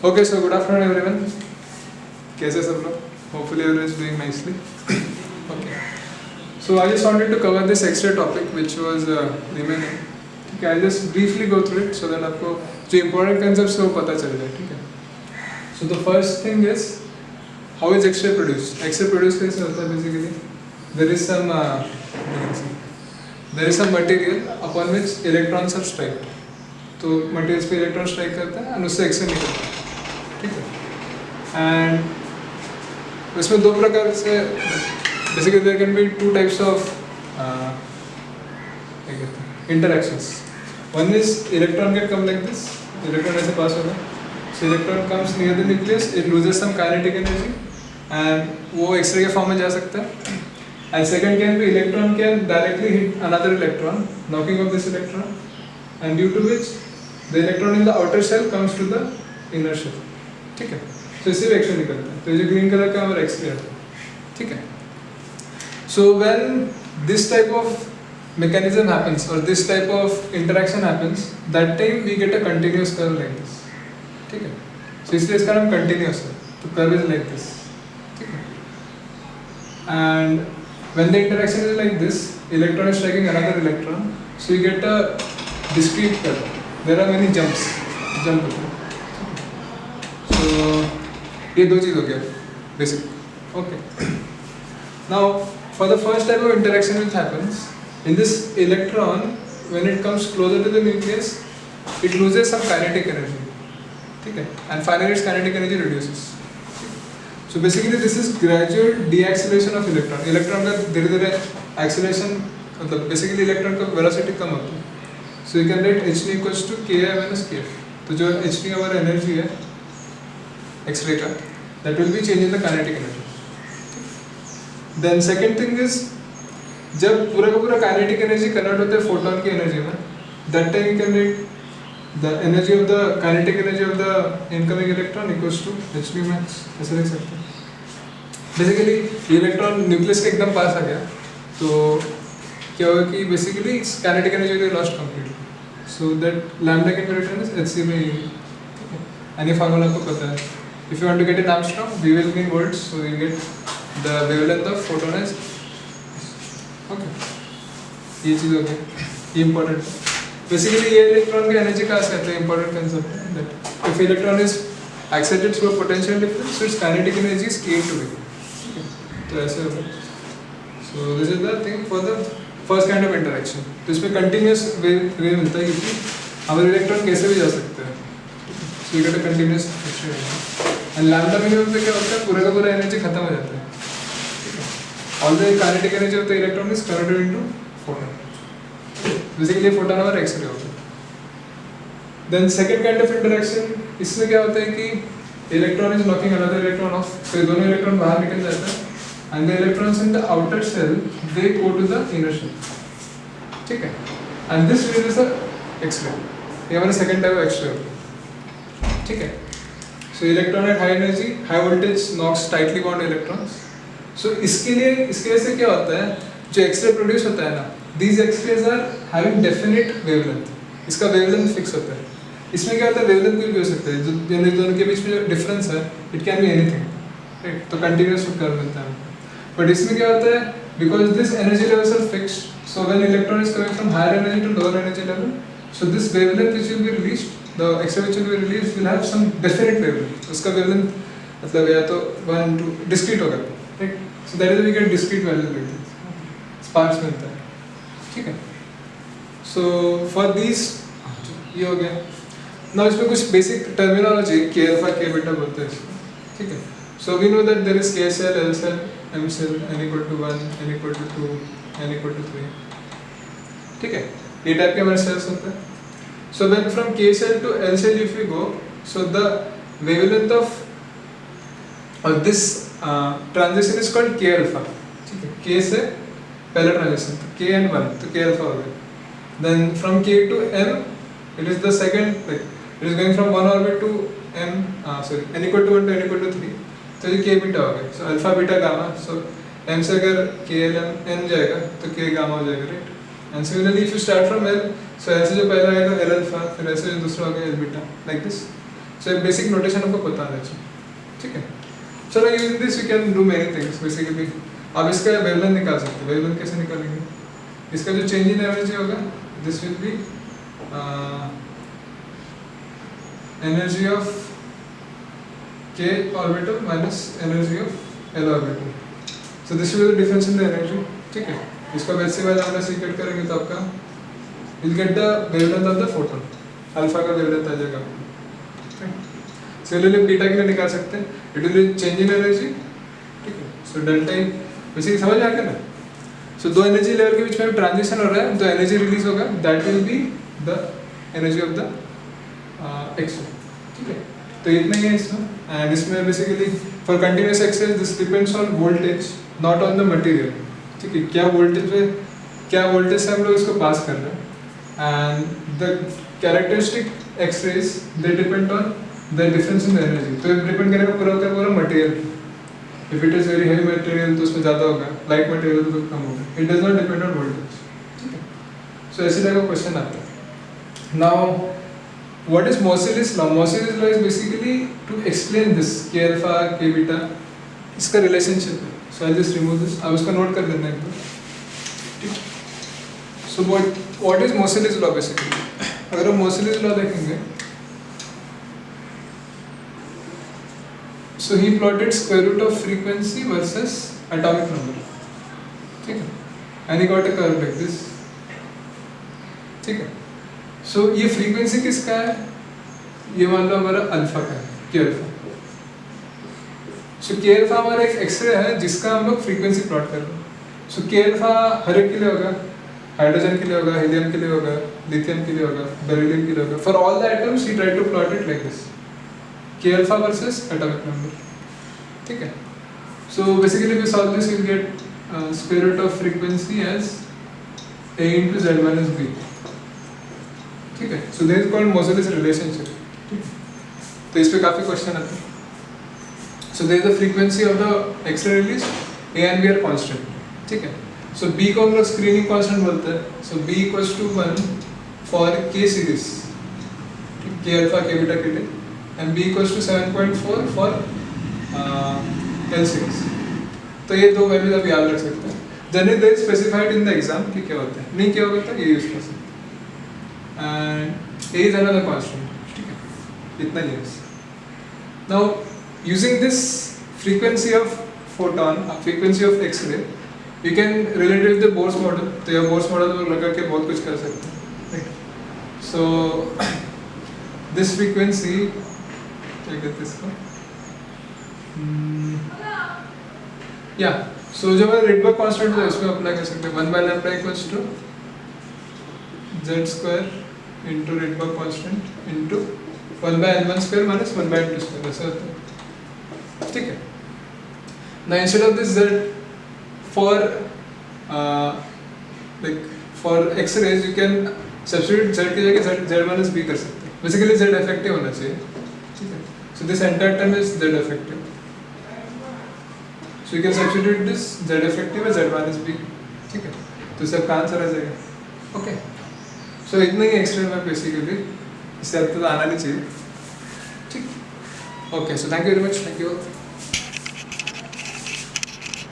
Okay, so good afternoon everyone. कैसे सब लोग? Hopefully everyone is doing nicely. Okay. So I just wanted to cover this extra topic which was remaining. Okay, I'll just briefly go through it so that आपको जो important concepts है वो पता चल जाए, ठीक है? So the first thing is how is X-ray produced? X-ray produced कैसे होता है basically? There is some material upon which electrons are struck. तो materials पे electron strike करता है and उससे X-ray निकलता है, ठीक है? And उसमें दो प्रकार से basically there can be two types of interactions. One is electron can come like this. Electron ऐसे pass होगा. So electron comes near the nucleus, it loses some kinetic energy and वो X-ray के form में जा सकता है. And second can be electron can directly hit another electron, knocking off this electron, and due to which the electron in the outer shell comes to the inner shell. ठीक है? तो इससे भी X-ray निकलता है. तो ये जो green color का हमारा X-ray आता है. ठीक है? So when this type of mechanism happens or this type of interaction happens, that time we get a continuous curve like this. ठीक है? So इसलिए इसका नाम continuous है. तो curve is like this. ठीक है? And when the interaction is like this, electron is striking another electron, so you get a discrete curve. There are many jumps. Jump होते हैं. So ये दो चीज़ हो गया basic. Okay. Now for the first type of interaction which happens, in this electron, when it comes closer to the nucleus, it loses some kinetic energy. ठीक है? And finally its kinetic energy reduces. So basically this is gradual deacceleration of electron. Electron का धीरे धीरे acceleration मतलब basically electron का velocity कम होता है. So you can write h equals to ki minus kf. तो जो h हमारा energy है X-ray का, that will be changing the kinetic energy. Then second thing is जब पूरा का पूरा kinetic energy convert होता है photon की energy में, that time you can write the energy of the kinetic energy of the incoming electron equals to h max. ऐसे लिख सकते हैं. Basically इलेक्ट्रॉन न्यूक्लियस के एकदम पास आ गया तो क्या होगा कि basically its kinetic energy will be lost completely. So that lambda can be written as hc by e. And ये formula आपको पता है. If you want to get an Armstrong, we will be in volts, so you get the wavelength of photon as okay. ये चीज़ हो गई. ये important है. Basically ये इलेक्ट्रॉन का एनर्जी का असर है. Important concept है that if electron is accelerated through a potential difference, so its kinetic energy is a to b. तो ऐसे होगा. So this is the thing for the first kind of interaction. तो इसमें continuous वे मिलता है क्योंकि हमारे इलेक्ट्रॉन कैसे भी जा सकते हैं. So you get a continuous X-ray. And lambda minimum पे क्या होता है? पूरा का पूरा एनर्जी खत्म हो जाता है. All the kinetic energy of the electron is converted into photon. Basically photon हमारा X-ray होता है. Then second kind of interaction इसमें क्या होता है कि electron is knocking another electron off. तो ये दोनों इलेक्ट्रॉन बाहर निकल जाता है. And the electrons in the outer shell they go to the inner shell. ठीक है? And this releases a X-ray. ये हमारा second type of X-ray होता है. ठीक है? So electron at high energy, high voltage knocks tightly bound electrons. So इसके वजह से क्या होता है? जो X-ray produce होता है ना, these X-rays are having definite wavelength. इसका wavelength fix होता है. इसमें क्या होता है? wavelength कुछ भी हो सकता है. जो दोनों के बीच में जो difference है, it can be anything. Right? तो continuous curve मिलता है. But इसमें क्या होता है? Because this energy levels are fixed, so when electron is coming from higher energy to lower energy level, so this wavelength which will be released, the X-ray which will be released will have some definite wavelength. उसका wavelength मतलब या तो 1 2 discrete होगा, right? So that is why we get discrete values like this. Sparks मिलता है, ठीक है? So for these ये हो गया. Now इसमें कुछ basic terminology K alpha K beta बोलते हैं इसको, ठीक है? So we know that there is K cell, L cell, M cell, n equal to 1, n equal to 2, n equal to 3. ठीक है? ये टाइप के हमारे cells होते हैं. So when from K cell to L cell if we go, so the wavelength of this transition is called K alpha. ठीक है? K से पहला transition, K and 1, तो K alpha हो गया. Then from K to M, it is the second, like it is going from one orbit to M, n equal to 1 to n equal to 3. तो ये K beta हो गया. So alpha beta gamma. So M से अगर K L M N जाएगा तो K gamma हो जाएगा, right? And similarly if you start from L, so L से जो पहला आएगा L अल्फा, फिर ऐसे जो दूसरा हो गया L beta, like this. So basic notation आपको पता होना चाहिए, ठीक है। चलो using this you can do many things basically. आप इसका वेवलेंथ निकाल सकते हैं। वेवलेंथ कैसे निकालेंगे? इसका जो चेंज इन एनर्जी होगा this will be energy of k orbital minus energy of l orbital. So this will be the difference in the energy, ठीक है। इसका वैसे वाला हम सीक्रेट करेंगे तो आपका will get the wavelength of the photon, alpha का वेवलेंथ आ जाएगा। सिमिलरली बीटा के लिए निकाल सकते हैं, it will be change in energy, ठीक है। सो डेल्टा ई बेसिकली समझ आ गया ना। सो दो एनर्जी लेवल के बीच में ट्रांजिशन हो रहा है, तो एनर्जी रिलीज होगा, that will be the energy of the X-ray, ठीक है। तो इतना ही है इसमें। एंड इसमें basically for continuous X-ray this depends on voltage not on the material, ठीक है। क्या वोल्टेज से हम लोग इसको पास कर रहे हैं, and the characteristic X rays they depend on the difference in energy. तो डिपेंड करेगा पूरा material. If it is very heavy material तो उसमें ज़्यादा होगा, लाइट मटेरियल तो कम होगा। It does not depend on voltage, ठीक है। सो ऐसे टाइप का क्वेश्चन आता है। Now what is Moseley's law? Moseley's law is basically to explain this K alpha K beta, इसका रिलेशनशिप है। सो आई जस्ट रिमूव दिस, आप उसका नोट कर देना एक बार, ठीक। So what is Moseley's law basically? अगर हम मोसेलिस लॉ देखेंगे, so he plotted square root of frequency versus atomic number, ठीक है, and he got a curve like this, ठीक है। so ये frequency किसका है? ये मान लो हमारा अल्फा का है, के अल्फा। so के अल्फा हमारा एक एक्सरे है जिसका हम लोग फ्रीक्वेंसी प्लॉट कर रहे हैं। so के अल्फा हर एक के लिए होगा, हाइड्रोजन के लिए होगा, हीलियम के लिए होगा, लिथियम के लिए होगा, बेरिलियम के लिए होगा। For all the atoms he try to plot it like this, K alpha versus atomic number, ठीक है। So basically we solve this, will get square root of frequency as a into z minus b, ठीक है। So this is called Moseley's relationship, ठीक है। तो इस पे काफी क्वेश्चन आते हैं। So there is the frequency of the X ray release, a and b are constant, ठीक है। सो b को हम लोग स्क्रीनिंग कांस्टेंट बोलते हैं। So b equals to 1 for k series, k alpha k beta के लिए, and b equals to 7.4 for L series। तो ये दो वैल्यूज आप याद रख सकते हैं। Generally they specified in the exam कि क्या होता है, नहीं क्या होता है ये यूज कर सकते हैं। And a is another constant, ठीक है। इतना ही है। Now using this frequency of photon, frequency of X-ray, you can relate with the Bohr's model. तो ये बोर्स मॉडल में लगा के बहुत कुछ कर सकते हैं, राइट। सो दिस फ्रीक्वेंसी क्या कहते हैं इसको, या सो जो हमारा रेडबर्ग कांस्टेंट है इसमें अप्लाई कर सकते हैं। 1 by lambda equals to z square into Rydberg constant into 1 by n1 square minus 1 by n2 square, ऐसा होता है, ठीक है। Now instead of this z for like for x-rays you can substitute z की जगह z minus b कर सकते हैं। बेसिकली z इफेक्टिव होना चाहिए, ठीक है। So this entire term is z effective. So you can substitute this z effective as z minus b, ठीक है। तो इससे आपका आंसर आ जाएगा, ओके। सो इतना ही एक्सरे में बेसिकली, इससे अब तो आना नहीं चाहिए, ठीक। Okay, so thank you very much, thank you.